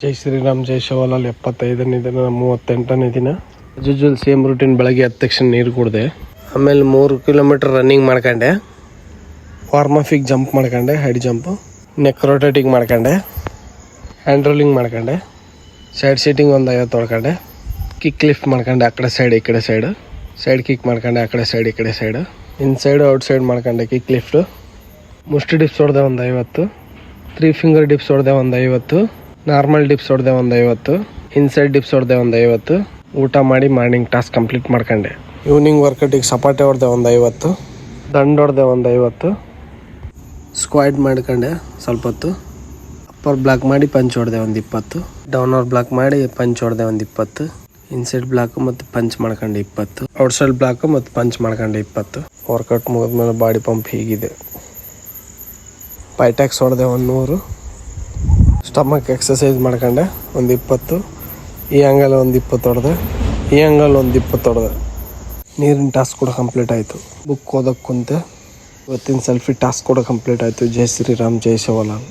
ಜೈ ಶ್ರೀರಾಮ್ ಜೈ ಶಿವಲಾಲ್ 75ನೇ ದಿನ 38ನೇ ದಿನ usual same routine. ಬೆಳಗ್ಗೆ ಎದ್ದ ತಕ್ಷಣ ನೀರು ಕುಡಿದೆ, ಆಮೇಲೆ 3 ಕಿಲೋಮೀಟರ್ ರನ್ನಿಂಗ್ ಮಾಡ್ಕೊಂಡೆ, ವಾರ್ಮಫಿಗೆ ಜಂಪ್ ಮಾಡ್ಕೊಂಡೆ, ಹೈಡ್ ಜಂಪು, ನೆಕ್ ರೊಟೇಟಿಂಗ್ ಮಾಡ್ಕೊಂಡೆ, ಹ್ಯಾಂಡ್ ರೋಲಿಂಗ್ ಮಾಡ್ಕೊಂಡೆ, ಸೈಡ್ ಸೀಟಿಂಗ್ ಒಂದು 50 ಹೊಡ್ಕೊಂಡೆ, ಕಿಕ್ ಲಿಫ್ಟ್ ಮಾಡ್ಕೊಂಡೆ, ಆ ಕಡೆ ಸೈಡ್ ಈ ಕಡೆ ಸೈಡು, ಸೈಡ್ ಕಿಕ್ ಮಾಡ್ಕೊಂಡೆ, ಆ ಕಡೆ ಸೈಡ್ ಈ ಕಡೆ ಸೈಡು, ಇನ್ಸೈಡು ಔಟ್ಸೈಡ್ ಮಾಡ್ಕೊಂಡೆ, ಕಿಕ್ ಲಿಫ್ಟು, ಮುಷ್ಟಿ ಡಿಪ್ಸ್ ಹೊಡೆದೆ ಒಂದು 50, 3 ಫಿಂಗರ್ ಡಿಪ್ಸ್ ಹೊಡೆದೆ ಒಂದು 50, ನಾರ್ಮಲ್ ಡಿಪ್ಸ್ ಹೊಡೆದೆ ಒಂದು 50, ಇನ್ಸೈಡ್ ಡಿಪ್ಸ್ ಹೊಡೆದೆ ಒಂದು 50. ಊಟ ಮಾಡಿ ಮಾರ್ನಿಂಗ್ ಟಾಸ್ಕ್ ಕಂಪ್ಲೀಟ್ ಮಾಡ್ಕೊಂಡೆ. ಈವ್ನಿಂಗ್ ವರ್ಕೌಟಿಗೆ ಸಪಾಟೆ ಹೊಡೆದೆ ಒಂದು 50, ದಂಡು ಹೊಡೆದೆ ಒಂದು 50, ಸ್ಕ್ವಾಡ್ ಮಾಡ್ಕೊಂಡೆ ಸ್ವಲ್ಪ ಹೊತ್ತು, ಅಪ್ಪರ್ ಬ್ಲಾಕ್ ಮಾಡಿ ಪಂಚ್ ಹೊಡೆದೆ ಒಂದು 20, ಡೌನರ್ ಬ್ಲಾಕ್ ಮಾಡಿ ಪಂಚ್ ಹೊಡೆದೆ ಒಂದು 20, ಇನ್ಸೈಡ್ ಬ್ಲಾಕು ಮತ್ತು ಪಂಚ್ ಮಾಡ್ಕೊಂಡೆ 20, ಔಟ್ಸೈಡ್ ಬ್ಲಾಕು ಮತ್ತು ಪಂಚ್ ಮಾಡ್ಕೊಂಡೆ 20. ವರ್ಕೌಟ್ ಮುಗಿದ್ಮೇಲೆ ಬಾಡಿ ಪಂಪ್ ಹೀಗಿದೆ. ಪೈಟ್ಯಾಕ್ಸ್ ಹೊಡೆದೆ ಒಂದು 100, ಸ್ಟಮಕ್ ಎಕ್ಸಸೈಸ್ ಮಾಡ್ಕೊಂಡೆ ಒಂದು 20, ಈ ಆ್ಯಂಗಲ್ ಒಂದು 20 ಹೊಡೆದೆ, ಈ ಆ್ಯಂಗಲ್ ಒಂದು 20 ಹೊಡೆದೆ. ನೀರಿನ ಟಾಸ್ಕ್ ಕೂಡ ಕಂಪ್ಲೀಟ್ ಆಯಿತು. ಬುಕ್ ಓದೋಕ್ಕೆ ಕುಂತೆ. ಇವತ್ತಿನ ಸೆಲ್ಫಿ ಟಾಸ್ಕ್ ಕೂಡ ಕಂಪ್ಲೀಟ್ ಆಯಿತು. ಜೈ ಶ್ರೀರಾಮ್ ಜೈ ಶಿವಲಾಲ್.